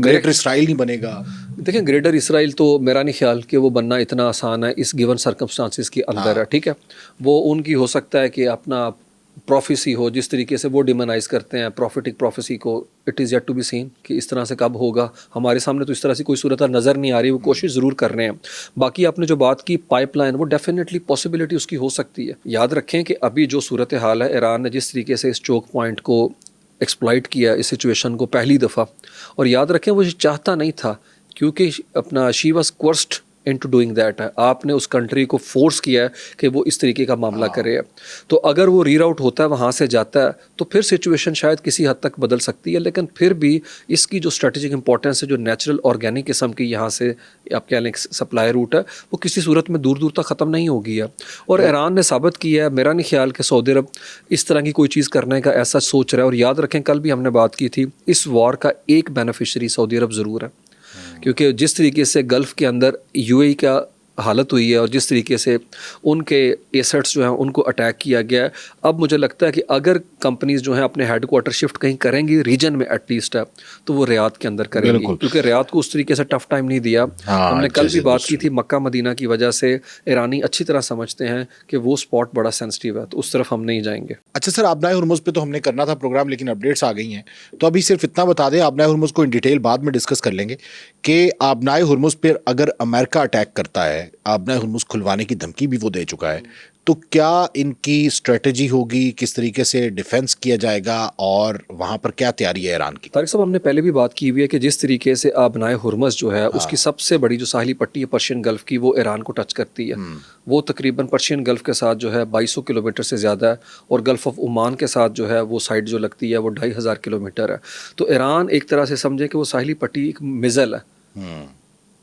گریٹر اسرائیل نہیں بنے گا. دیکھیں گریٹر اسرائیل تو میرا نہیں خیال کہ وہ بننا اتنا آسان ہے اس گیون سرکمسٹانسز کے اندر ہے, ٹھیک ہے. وہ ان کی ہو سکتا ہے کہ اپنا پروفیسی ہو, جس طریقے سے وہ ڈیمونائز کرتے ہیں پروفیٹک پروفیسی کو, it is yet to be seen کہ اس طرح سے کب ہوگا. ہمارے سامنے تو اس طرح سے کوئی صورت نظر نہیں آ رہی, وہ کوشش ضرور کر رہے ہیں. باقی آپ نے جو بات کی پائپ لائن, وہ ڈیفینیٹلی پاسبلٹی اس کی ہو سکتی ہے. یاد رکھیں کہ ابھی جو صورت حال ہے, ایران نے جس طریقے سے اس چوک پوائنٹ کو ایکسپلائٹ کیا اس سچویشن کو پہلی دفعہ, اور یاد رکھیں وہ چاہتا نہیں تھا, کیونکہ اپنا she was coerced into doing that ہے, آپ نے اس کنٹری کو فورس کیا ہے کہ وہ اس طریقے کا معاملہ کرے. تو اگر وہ ری راؤٹ ہوتا ہے وہاں سے جاتا ہے تو پھر سچویشن شاید کسی حد تک بدل سکتی ہے, لیکن پھر بھی اس کی جو اسٹریٹجک امپورٹنس ہے, جو نیچرل آرگینک قسم کی یہاں سے آپ کہہ لیں سپلائی روٹ ہے, وہ کسی صورت میں دور دور تک ختم نہیں ہوگی ہے. اور ایران نے ثابت کیا ہے, میرا نہیں خیال کہ سعودی عرب اس طرح کی کوئی چیز کرنے کا ایسا سوچ رہا ہے. اور یاد رکھیں کل بھی ہم نے بات کی تھی, اس وار کا ایک بینیفیشری سعودی عرب ضرور ہے, کیونکہ جس طریقے سے گلف کے اندر یو اے کا حالت ہوئی ہے اور جس طریقے سے ان کے ایسٹس جو ہیں ان کو اٹیک کیا گیا ہے, اب مجھے لگتا ہے کہ اگر کمپنیز جو ہیں اپنے ہیڈ کوارٹر شفٹ کہیں کریں گی ریجن میں ایٹ لیسٹ ہے, تو وہ ریاض کے اندر کریں گی, کیونکہ ریاض کو اس طریقے سے ٹف ٹائم نہیں دیا. ہم نے کل بھی بات کی تھی, مکہ مدینہ کی وجہ سے ایرانی اچھی طرح سمجھتے ہیں کہ وہ اسپاٹ بڑا سینسٹیو ہے, تو اس طرف ہم نہیں جائیں گے. اچھا سر, آبنائے ہرمز پہ تو ہم نے کرنا تھا پروگرام, لیکن اپڈیٹس آ گئی ہیں, تو ابھی صرف اتنا بتا دیں, آبنائے ہرمز کو ان ڈیٹیل بعد میں ڈسکس کر لیں گے کہ آبنائے ہرمز پر اگر امریکہ اٹیک کرتا ہے, آبنائے ہرمز کھلوانے کی دھمکی بھی وہ دے چکا ہے, تو کیا ان کی اسٹریٹجی ہوگی, کس طریقے سے ڈیفینس کیا جائے گا, اور وہاں پر کیا تیاری ہے ایران کی؟ طارق صاحب, ہم نے پہلے بھی بات کی ہوئی ہے کہ جس طریقے سے آبنائے ہرمز جو ہے اس کی سب سے بڑی جو ساحلی پٹی ہے پرشین گلف کی, وہ ایران کو ٹچ کرتی ہے. وہ تقریباً پرشین گلف کے ساتھ جو ہے 2200 کلومیٹر سے زیادہ ہے, اور گلف آف عمان کے ساتھ جو ہے وہ سائڈ جو لگتی ہے وہ 2500 کلومیٹر ہے. تو ایران ایک طرح سے سمجھے کہ وہ ساحلی پٹی ایک مزل ہے,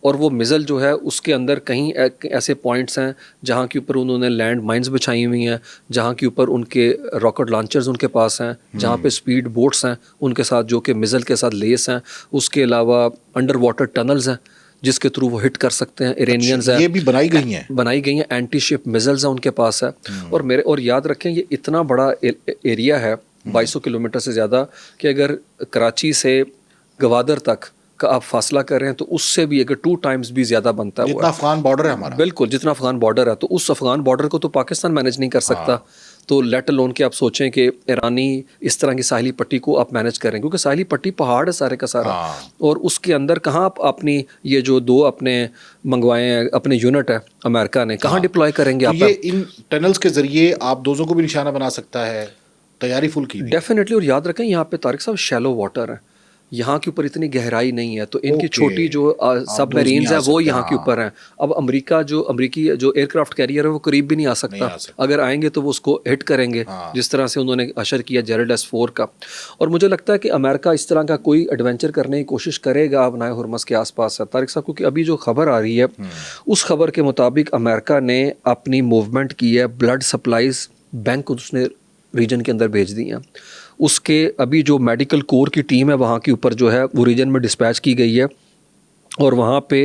اور وہ مزل جو ہے اس کے اندر کہیں ایسے پوائنٹس ہیں جہاں کے اوپر انہوں نے لینڈ مائنز بچھائی ہوئی ہیں, جہاں کے اوپر ان کے راکٹ لانچرز ان کے پاس ہیں, جہاں پہ سپیڈ بوٹس ہیں ان کے ساتھ جو کہ مزل کے ساتھ لیس ہیں. اس کے علاوہ انڈر واٹر ٹنلز ہیں جس کے تھرو وہ ہٹ کر سکتے ہیں. ایرینینز ہیں, یہ بھی بنائی گئی ہیں. اینٹی شپ میزلز ہیں ان کے پاس ہے. اور یاد رکھیں یہ اتنا بڑا ایریا ہے 2200 کلومیٹر سے زیادہ, کہ اگر کراچی سے گوادر تک کا آپ فاصلہ کر رہے ہیں تو اس سے بھی اگر 2 ٹائمز بھی زیادہ بنتا ہے, جتنا افغان بارڈر ہے ہمارا. بالکل, جتنا افغان بارڈر ہے, تو اس افغان بارڈر کو تو پاکستان مینیج نہیں کر سکتا. تو لیٹ الون کہ آپ سوچیں کہ ایرانی اس طرح کی ساحلی پٹی کو آپ مینیج کریں, کیونکہ ساحلی پٹی پہاڑ ہے سارے کا سارا, اور اس کے اندر کہاں آپ اپنی یہ جو 2 اپنے منگوائے ہیں اپنے یونٹ ہے امریکہ نے, کہاں ڈپلوائے کریں گے آپ؟ یہ ان ٹنلز کے ذریعے آپ دوزوں کو بھی نشانہ بنا سکتا ہے, تیاری فل کی ڈیفینیٹلی. اور یاد رکھیں یہاں پہ طارق صاحب شیلو واٹر ہے, یہاں کے اوپر اتنی گہرائی نہیں ہے, تو ان کی چھوٹی جو سب میرینز ہیں وہ یہاں کے اوپر ہیں. اب امریکی جو ایئر کرافٹ کیریئر ہے وہ قریب بھی نہیں آ سکتا, اگر آئیں گے تو وہ اس کو ہٹ کریں گے, جس طرح سے انہوں نے اشر کیا جیرڈ S-4 کا. اور مجھے لگتا ہے کہ امریکہ اس طرح کا کوئی ایڈونچر کرنے کی کوشش کرے گا آبنائے ہرمز کے آس پاس. طارق صاحب, کیونکہ ابھی جو خبر آ رہی ہے اس خبر کے مطابق امریکہ نے اپنی موومنٹ کی ہے, بلڈ سپلائیز بینک اس نے ریجن کے اندر بھیج دی ہیں. اس کے ابھی جو میڈیکل کور کی ٹیم ہے وہاں کے اوپر جو ہے وہ ریجن میں ڈسپیچ کی گئی ہے, اور وہاں پہ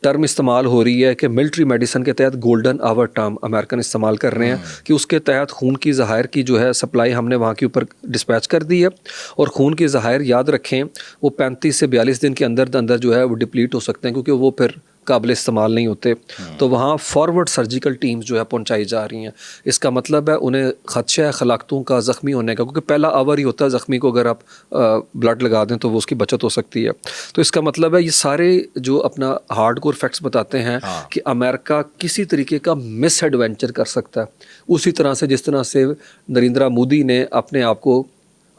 ٹرم استعمال ہو رہی ہے کہ ملٹری میڈیسن کے تحت گولڈن آور ٹرم امریکن استعمال کر رہے ہیں, کہ اس کے تحت خون کی ذخائر کی جو ہے سپلائی ہم نے وہاں کے اوپر ڈسپیچ کر دی ہے. اور خون کی ذخائر یاد رکھیں وہ 35 سے 42 دن کے اندر جو ہے وہ ڈپلیٹ ہو سکتے ہیں, کیونکہ وہ پھر قابل استعمال نہیں ہوتے. تو وہاں فارورڈ سرجیکل ٹیمز جو ہے پہنچائی جا رہی ہیں. اس کا مطلب ہے انہیں خدشہ ہے خلاقتوں کا زخمی ہونے کا, کیونکہ پہلا آور ہی ہوتا ہے زخمی کو اگر آپ بلڈ لگا دیں تو وہ اس کی بچت ہو سکتی ہے. تو اس کا مطلب ہے یہ سارے جو اپنا ہارڈ کور فیکٹس بتاتے ہیں کہ امریکہ کسی طریقے کا مس ایڈونچر کر سکتا ہے, اسی طرح سے جس طرح سے نریندرا مودی نے اپنے آپ کو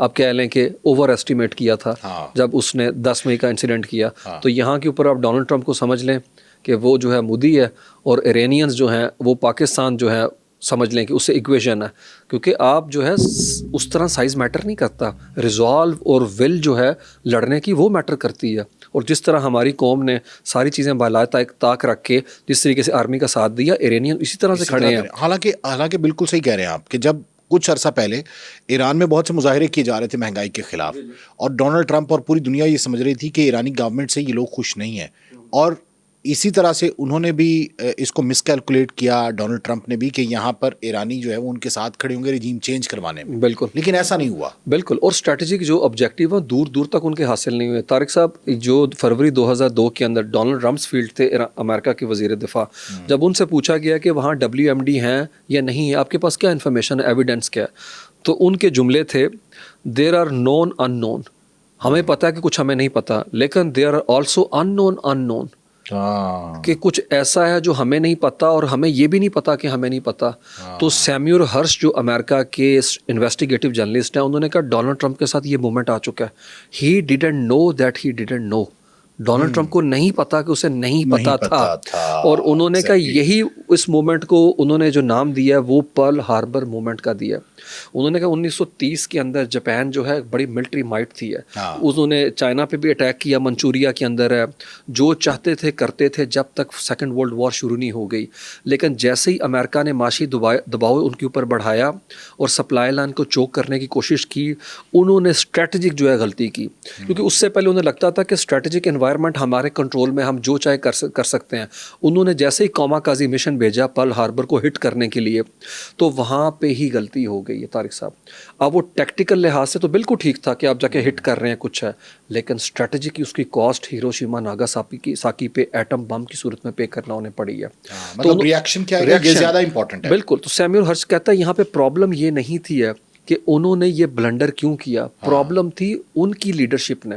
آپ کہہ لیں کہ اوور ایسٹیمیٹ کیا تھا جب اس نے 10 مئی کا انسیڈنٹ کیا. تو یہاں کے اوپر آپ ڈونلڈ ٹرمپ کو سمجھ لیں کہ وہ جو ہے مودی ہے, اور ایرینینز جو ہیں وہ پاکستان جو ہے سمجھ لیں کہ اس سے ایکویشن ہے, کیونکہ آپ جو ہے اس طرح سائز میٹر نہیں کرتا, ریزالو اور ول جو ہے لڑنے کی وہ میٹر کرتی ہے. اور جس طرح ہماری قوم نے ساری چیزیں بالا طاق رکھ کے جس طریقے سے آرمی کا ساتھ دیا, ایرینین اسی طرح سے کھڑے ہیں. حالانکہ بالکل صحیح کہہ رہے ہیں آپ کہ جب کچھ عرصہ پہلے ایران میں بہت سے مظاہرے کیے جا رہے تھے مہنگائی کے خلاف, اور ڈونلڈ ٹرمپ اور پوری دنیا یہ سمجھ رہی تھی کہ ایرانی گورنمنٹ سے یہ لوگ خوش نہیں ہیں, اور اسی طرح سے انہوں نے بھی اس کو مس کیلکولیٹ کیا ڈونلڈ ٹرمپ نے بھی کہ یہاں پر ایرانی جو ہے وہ ان کے ساتھ کھڑے ہوں گے رجیم چینج کروانے میں. بالکل, لیکن ایسا نہیں ہوا. بالکل, اور اسٹریٹجک جو آبجیکٹیو ہیں دور دور تک ان کے حاصل نہیں ہوئے. طارق صاحب, جو فروری 2002 کے اندر ڈونلڈ رمسفیلڈ تھے امریکہ کے وزیر دفاع, جب ان سے پوچھا گیا کہ وہاں WMD ہیں یا نہیں ہے, آپ کے پاس کیا انفارمیشن ہے, ایویڈنس کیا ہے, تو ان کے جملے تھے دیر آر نون ان نون, ہمیں پتہ ہے کہ کچھ ہمیں نہیں پتہ, لیکن دیر آر آلسو ان نون کہ کچھ ایسا ہے جو ہمیں نہیں پتا, اور ہمیں یہ بھی نہیں پتا کہ ہمیں نہیں پتا. تو سیمیور ہرش جو امریکہ کے انویسٹیگیٹو جرنلسٹ ہیں, انہوں نے کہا ڈونلڈ ٹرمپ کے ساتھ یہ مومنٹ آ چکا ہے, he didn't know that he didn't know. Donald Trump کو نہیں پتا کہ اسے نہیں پتا تھا اور انہوں نے کہا یہی اس مومنٹ کو انہوں نے جو نام دیا ہے وہ پرل ہاربر مومنٹ کا دیا. انہوں نے کہا 1930 کے اندر جاپان جو ہے بڑی ملٹری مائٹ تھی ہے, انہوں نے چائنا پہ بھی اٹیک کیا, منچوریا کے اندر ہے, جو چاہتے تھے کرتے تھے جب تک سیکنڈ ورلڈ وار شروع نہیں ہو گئی. لیکن جیسے ہی امریکہ نے معاشی دباؤ ان کے اوپر بڑھایا اور سپلائی لائن کو چوک کرنے کی کوشش کی, انہوں نے اسٹریٹجک جو ہے غلطی کی, کیونکہ اس سے پہلے انہیں لگتا تھا کہ اسٹریٹجک انوائرمنٹ ہمارے کنٹرول میں, ہم جو چاہے کر سکتے ہیں. انہوں نے جیسے ہی کوما کازی مشن بھیجا پرل ہاربر کو ہٹ کرنے کے لیے, تو وہاں پہ ہی غلطی ہو گئی ہے طارق صاحب. اب وہ ٹیکٹیکل لحاظ سے تو بالکل ٹھیک تھا کہ آپ جا کے ہٹ کر رہے ہیں کچھ ہے, لیکن اسٹریٹجی کی اس کی کاسٹ ہیروشیما ناگاساکی پہ ایٹم بم کی صورت میں پے کرنا انہیں پڑی ہے. مطلب ریئیکشن کیا ہے, یہ زیادہ امپورٹنٹ ہے. بالکل. تو سیمیول ہرش کہتا ہے یہاں پہ پرابلم یہ نہیں تھی ہے کہ انہوں نے یہ بلنڈر کیوں کیا, پرابلم تھی ان کی لیڈرشپ نے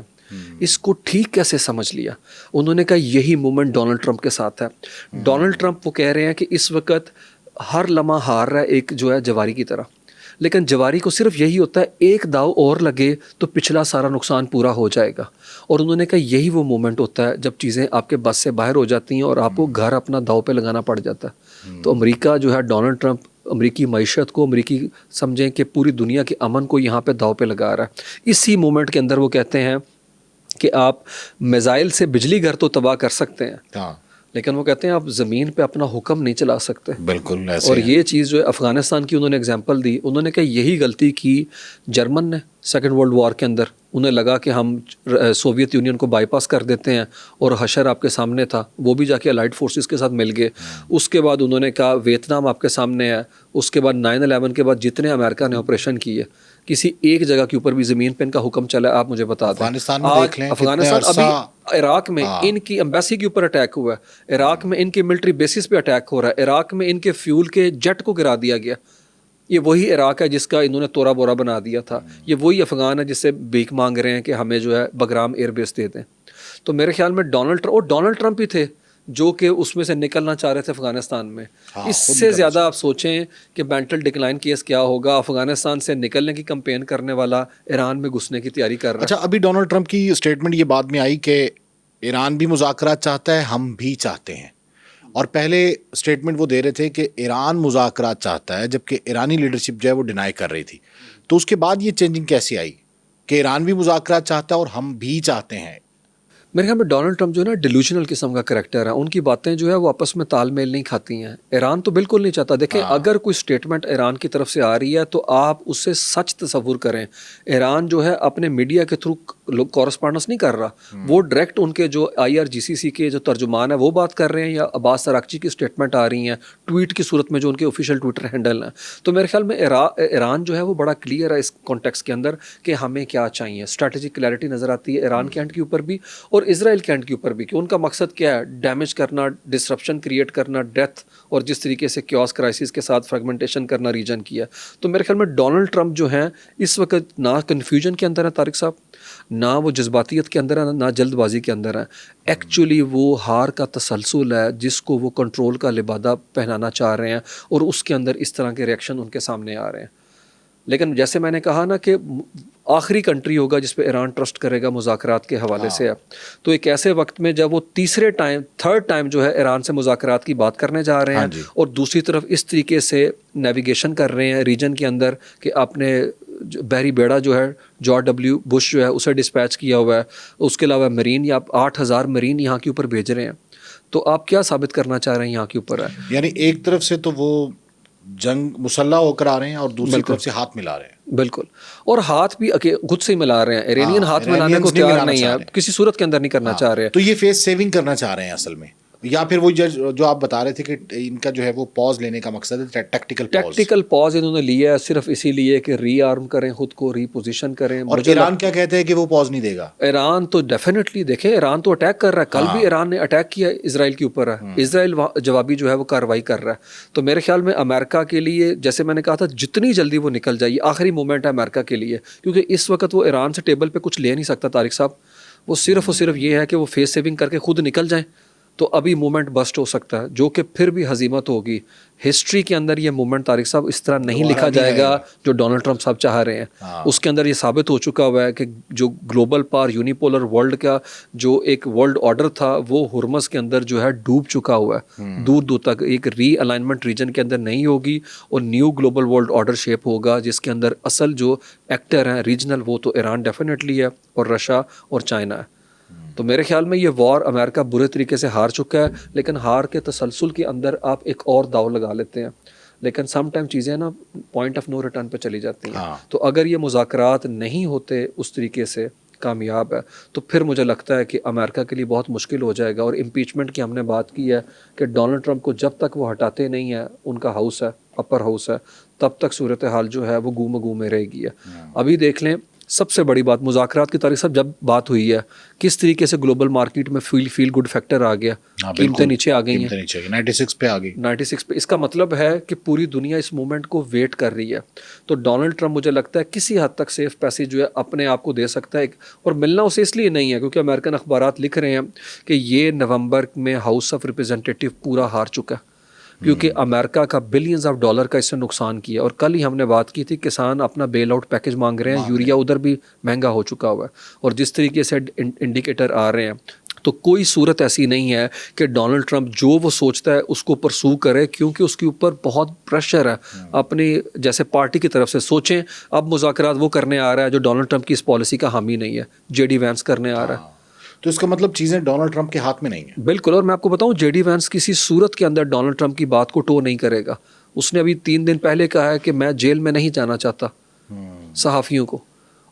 اس کو ٹھیک کیسے سمجھ لیا. انہوں نے کہا یہی مومنٹ ڈونلڈ ٹرمپ کے ساتھ ہے. ڈونلڈ ٹرمپ وہ کہہ رہے ہیں کہ اس وقت ہر لمحہ ہار رہا ہے ایک جو ہے جواری کی طرح, لیکن جواری کو صرف یہی ہوتا ہے ایک داؤ اور لگے تو پچھلا سارا نقصان پورا ہو جائے گا. اور انہوں نے کہا یہی وہ مومنٹ ہوتا ہے جب چیزیں آپ کے بس سے باہر ہو جاتی ہیں اور آپ کو گھر اپنا داؤ پہ لگانا پڑ جاتا ہے. تو امریکہ جو ہے ڈونلڈ ٹرمپ امریکی معیشت کو, امریکی سمجھیں کہ پوری دنیا کے امن کو یہاں پہ داؤ پہ لگا رہا ہے. اسی مومنٹ کے اندر وہ کہتے ہیں کہ آپ میزائل سے بجلی گھر تو تباہ کر سکتے ہیں, لیکن وہ کہتے ہیں آپ زمین پہ اپنا حکم نہیں چلا سکتے. بالکل. اور یہ چیز جو ہے افغانستان کی انہوں نے اگزامپل دی. انہوں نے کہا یہی غلطی کی جرمن نے سیکنڈ ورلڈ وار کے اندر. انہیں لگا کہ ہم سوویت یونین کو بائی پاس کر دیتے ہیں, اور حشر آپ کے سامنے تھا, وہ بھی جا کے الائڈ فورسز کے ساتھ مل گئے. اس کے بعد انہوں نے کہا ویتنام آپ کے سامنے ہے. اس کے بعد 9/11 کے بعد جتنے امریکہ نے آپریشن کیے, کسی ایک جگہ کے اوپر بھی زمین پہ ان کا حکم چلا. آپ مجھے بتا دیں افغانستان ابھی عراق میں ان کی ایمبیسی کے اوپر اٹیک ہوا ہے, عراق میں ان کے ملٹری بیسز پہ اٹیک ہو رہا ہے, عراق میں ان کے فیول کے جیٹ کو گرا دیا گیا. یہ وہی عراق ہے جس کا انہوں نے تورا بورا بنا دیا تھا. یہ وہی افغان ہے جس سے بھیک مانگ رہے ہیں کہ ہمیں جو ہے بگرام ایئر بیس دے دیں. تو میرے خیال میں ڈونلڈ ٹرمپ ہی تھے جو کہ اس میں سے نکلنا چاہ رہے تھے افغانستان میں. اس سے زیادہ آپ سوچیں کہ مینٹل ڈکلائن کیس کیا ہوگا. افغانستان سے نکلنے کی کمپین کرنے والا ایران میں گھسنے کی تیاری کر رہا ہے. اچھا, ابھی ڈونلڈ ٹرمپ کی اسٹیٹمنٹ یہ بعد میں آئی کہ ایران بھی مذاکرات چاہتا ہے, ہم بھی چاہتے ہیں, اور پہلے اسٹیٹمنٹ وہ دے رہے تھے کہ ایران مذاکرات چاہتا ہے, جبکہ ایرانی لیڈرشپ جو ہے وہ ڈینائی کر رہی تھی. تو اس کے بعد یہ چینجنگ کیسے آئی کہ ایران بھی مذاکرات چاہتا ہے اور ہم بھی چاہتے ہیں؟ میرے خیال میں ڈونلڈ ٹرمپ جو ہے نا ڈیلوژنل قسم کا کریکٹر ہے. ان کی باتیں جو ہے وہ آپس میں تال میل نہیں کھاتی ہیں. ایران تو بالکل نہیں چاہتا. دیکھیں اگر کوئی اسٹیٹمنٹ ایران کی طرف سے آ رہی ہے تو آپ اس سے سچ تصور کریں. ایران جو ہے اپنے میڈیا کے تھرو کورسپونڈنس نہیں کر رہا, وہ ڈائریکٹ ان کے جو IRGCC کے جو ترجمان ہے وہ بات کر رہے ہیں, یا عباس تراقچی کی اسٹیٹمنٹ آ رہی ہیں ٹویٹ کی صورت میں جو ان کے آفیشیل ٹویٹر ہینڈل ہیں. تو میرے خیال میں ایران جو ہے وہ بڑا کلیئر ہے اس کانٹیکس کے اندر کہ ہمیں کیا چاہیے. اسٹریٹجک کلیئرٹی نظر آتی ہے ایران کے اینڈ کے اوپر بھی اور اسرائیل کے اینڈ کے اوپر بھی, کہ ان کا مقصد کیا ہے, ڈیمیج کرنا, ڈسرپشن کریٹ کرنا, ڈیتھ, اور جس طریقے سے کیوس کرائسس کے ساتھ فریگمنٹیشن کرنا ریجن کی ہے. تو میرے خیال میں ڈونلڈ ٹرمپ جو ہیں اس وقت نہ کنفیوژن کے اندر ہے طارق صاحب, نہ وہ جذباتیت کے اندر ہے, نہ جلد بازی کے اندر ہے. ایکچولی وہ ہار کا تسلسل ہے جس کو وہ کنٹرول کا لبادہ پہنانا چاہ رہے ہیں, اور اس کے اندر اس طرح کے ریئیکشن ان کے سامنے آ رہے ہیں. لیکن جیسے میں نے کہا نا کہ آخری کنٹری ہوگا جس پہ ایران ٹرسٹ کرے گا مذاکرات کے حوالے سے ہے. تو ایک ایسے وقت میں جب وہ تھرڈ ٹائم جو ہے ایران سے مذاکرات کی بات کرنے جا رہے ہیں, اور دوسری طرف اس طریقے سے نیویگیشن کر رہے ہیں ریجن کے اندر کہ آپ نے بحری بیڑا جو ہے جارج W بش جو ہے اسے ڈسپیچ کیا ہوا ہے, اس کے علاوہ مرین یا 8,000 مرین یہاں کے اوپر بھیج رہے ہیں. تو آپ کیا ثابت کرنا چاہ رہے ہیں یہاں کے اوپر ہے؟ یعنی ایک طرف سے تو وہ جنگ مسلح ہو کر آ رہے ہیں اور دوسری طرف سے ہاتھ ملا رہے ہیں. بالکل, اور ہاتھ بھی خود سے ہی ملا رہے ہیں. ایرانین ہاتھ ملانے کو تیار نہیں ہے, کسی صورت کے اندر نہیں کرنا چاہ رہے ہیں. تو یہ فیس سیونگ کرنا چاہ رہے ہیں اصل میں, یا پھر وہ جو آپ بتا رہے تھے کہ ان کا جو ہے وہ پاز لینے کا مقصد ہے ٹیکٹیکل پاز انہوں نے لیا ہے صرف اسی لیے کہ ری آرم کریں, خود کو ری پوزیشن کریں. اور ایران کیا کہتے ہیں کہ وہ پاز نہیں دے گا. ایران تو ڈیفینیٹلی, دیکھیں ایران تو اٹیک کر رہا ہے, کل بھی ایران نے اٹیک کیا اسرائیل کے اوپر ہے, اسرائیل جوابی جو ہے وہ کارروائی کر رہا ہے. تو میرے خیال میں امریکہ کے لیے جیسے میں نے کہا تھا جتنی جلدی وہ نکل جائے, آخری مومنٹ ہے امریکہ کے لیے, کیونکہ اس وقت وہ ایران سے ٹیبل پہ کچھ لے نہیں سکتا طارق صاحب. وہ صرف اور صرف یہ ہے کہ وہ فیس سیونگ کر کے خود نکل جائیں, تو ابھی مومنٹ بسٹ ہو سکتا ہے, جو کہ پھر بھی ہزیمت ہوگی. ہسٹری کے اندر یہ مومنٹ طارق صاحب اس طرح نہیں لکھا جائے گا جو ڈونلڈ ٹرمپ صاحب چاہ رہے ہیں. اس کے اندر یہ ثابت ہو چکا ہوا ہے کہ جو گلوبل پاور یونیپولر ورلڈ کا جو ایک ورلڈ آرڈر تھا وہ ہرمز کے اندر جو ہے ڈوب چکا ہوا ہے. دور دور تک ایک ری الائنمنٹ ریجن کے اندر نہیں ہوگی اور new global world order shape ہوگا, جس کے اندر اصل جو ایکٹر ہیں ریجنل وہ تو ایران ڈیفینیٹلی ہے اور رشیا اور چائنا ہے. تو میرے خیال میں یہ وار امریکہ برے طریقے سے ہار چکا ہے, لیکن ہار کے تسلسل کے اندر آپ ایک اور داؤ لگا لیتے ہیں, لیکن سم ٹائم چیزیں نا پوائنٹ آف نو ریٹرن پہ چلی جاتی ہیں. تو اگر یہ مذاکرات نہیں ہوتے اس طریقے سے کامیاب ہے تو پھر مجھے لگتا ہے کہ امریکہ کے لیے بہت مشکل ہو جائے گا. اور امپیچمنٹ کی ہم نے بات کی ہے کہ ڈونلڈ ٹرمپ کو جب تک وہ ہٹاتے نہیں ہیں, ان کا ہاؤس ہے, اپر ہاؤس ہے, تب تک صورتحال جو ہے وہ گو میں رہے گی ہے. ابھی دیکھ لیں سب سے بڑی بات مذاکرات کی تاریخ صاحب جب بات ہوئی ہے کس طریقے سے گلوبل مارکیٹ میں فیل گڈ فیکٹر آ گیا, قیمتیں نیچے آ گئی ہیں, 96 پہ آ گئی, 96 پہ. اس کا مطلب ہے کہ پوری دنیا اس مومنٹ کو ویٹ کر رہی ہے. تو ڈونلڈ ٹرمپ مجھے لگتا ہے کسی حد تک سیف پیسے جو ہے اپنے آپ کو دے سکتا ہے, اور ملنا اسے اس لیے نہیں ہے کیونکہ امریکن اخبارات لکھ رہے ہیں کہ یہ نومبر میں ہاؤس آف ریپرزینٹیٹیو پورا ہار چکا ہے, کیونکہ امریکہ کا بلینز آف ڈالر کا اس سے نقصان کیا. اور کل ہی ہم نے بات کی تھی کسان اپنا بیل آؤٹ پیکج مانگ رہے ہیں, یوریا ادھر بھی مہنگا ہو چکا ہوا ہے, اور جس طریقے سے انڈیکیٹر آ رہے ہیں تو کوئی صورت ایسی نہیں ہے کہ ڈونلڈ ٹرمپ جو وہ سوچتا ہے اس کو پرسو کرے, کیونکہ اس کے اوپر بہت پریشر ہے اپنی جیسے پارٹی کی طرف سے. سوچیں اب مذاکرات وہ کرنے آ رہا ہے جو ڈونلڈ ٹرمپ کی اس پالیسی کا حامی نہیں ہے, جے ڈی وینس کرنے آ رہا ہے. تو اس کا مطلب چیزیں ڈونلڈ ٹرمپ کے ہاتھ میں نہیں ہیں. بالکل, اور میں آپ کو بتاؤں جے ڈی وینس کسی صورت کے اندر ڈونلڈ ٹرمپ کی بات کو ٹو نہیں کرے گا. اس نے ابھی 3 دن پہلے کہا ہے کہ میں جیل میں نہیں جانا چاہتا صحافیوں کو.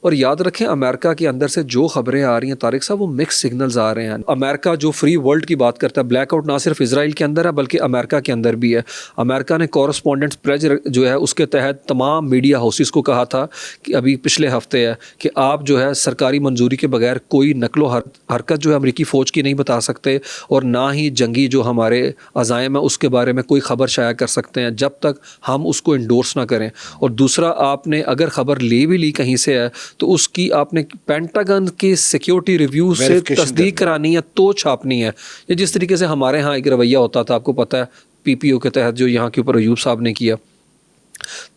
اور یاد رکھیں امریکہ کے اندر سے جو خبریں آ رہی ہیں طارق صاحب وہ مکس سگنلز آ رہے ہیں. امریکہ جو فری ورلڈ کی بات کرتا ہے, بلیک آؤٹ نہ صرف اسرائیل کے اندر ہے بلکہ امریکہ کے اندر بھی ہے. امریکہ نے کورسپونڈنٹس پریس جو ہے اس کے تحت تمام میڈیا ہاؤسز کو کہا تھا کہ ابھی پچھلے ہفتے ہے کہ آپ جو ہے سرکاری منظوری کے بغیر کوئی نقل و حرکت جو ہے امریکی فوج کی نہیں بتا سکتے, اور نہ ہی جنگی جو ہمارے عزائم ہیں اس کے بارے میں کوئی خبر شائع کر سکتے ہیں جب تک ہم اس کو انڈورس نہ کریں. اور دوسرا, آپ نے اگر خبر لے بھی لی کہیں سے ہے تو اس کی آپ نے پینٹاگن کے سیکیورٹی ریویو سے تصدیق کرانی ہے تو چھاپنی ہے. یہ جس طریقے سے ہمارے ہاں ایک رویہ ہوتا تھا, آپ کو پتہ ہے پی پی او کے تحت جو یہاں کے اوپر ایوب صاحب نے کیا,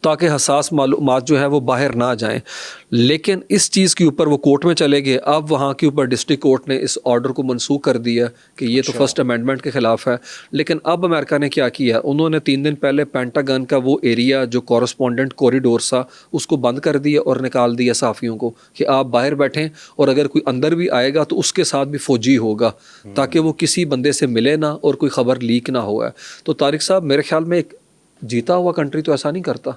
تاکہ حساس معلومات جو ہے وہ باہر نہ جائیں. لیکن اس چیز کے اوپر وہ کورٹ میں چلے گئے. اب وہاں کے اوپر ڈسٹرکٹ کورٹ نے اس آرڈر کو منسوخ کر دیا کہ یہ تو فرسٹ امینڈمنٹ کے خلاف ہے. لیکن اب امریکہ نے کیا کیا, انہوں نے 3 دن پہلے پینٹاگن کا وہ ایریا جو کورسپونڈنٹ کوریڈور سا اس کو بند کر دیا اور نکال دیا صحافیوں کو کہ آپ باہر بیٹھیں, اور اگر کوئی اندر بھی آئے گا تو اس کے ساتھ بھی فوجی ہوگا تاکہ وہ کسی بندے سے ملے نہ اور کوئی خبر لیک نہ ہوا. تو طارق صاحب میرے خیال میں ایک جیتا ہوا کنٹری تو ایسا نہیں کرتا.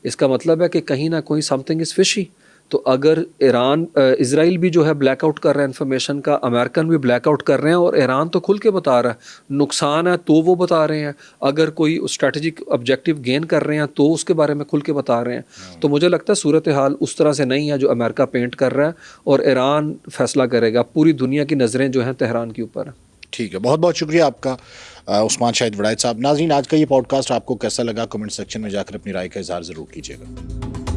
اس کا مطلب ہے کہ کہیں نہ کوئی سم تھنگ از فشی. تو اگر اسرائیل بھی جو ہے بلیک آؤٹ کر رہا ہے انفارمیشن کا, امریکن بھی بلیک آؤٹ کر رہے ہیں, اور ایران تو کھل کے بتا رہا ہے نقصان ہے تو وہ بتا رہے ہیں, اگر کوئی اسٹریٹجک آبجیکٹیو گین کر رہے ہیں تو اس کے بارے میں کھل کے بتا رہے ہیں. تو مجھے لگتا ہے صورتحال اس طرح سے نہیں ہے جو امریکہ پینٹ کر رہا ہے, اور ایران فیصلہ کرے گا. پوری دنیا کی نظریں جو ہیں تہران کے اوپر ہیں. ٹھیک ہے, بہت بہت شکریہ آپ کا عثمان شاہد وڑائچ صاحب. ناظرین, آج کا یہ پوڈ کاسٹ آپ کو کیسا لگا کمنٹ سیکشن میں جا کر اپنی رائے کا اظہار ضرور کیجیے گا.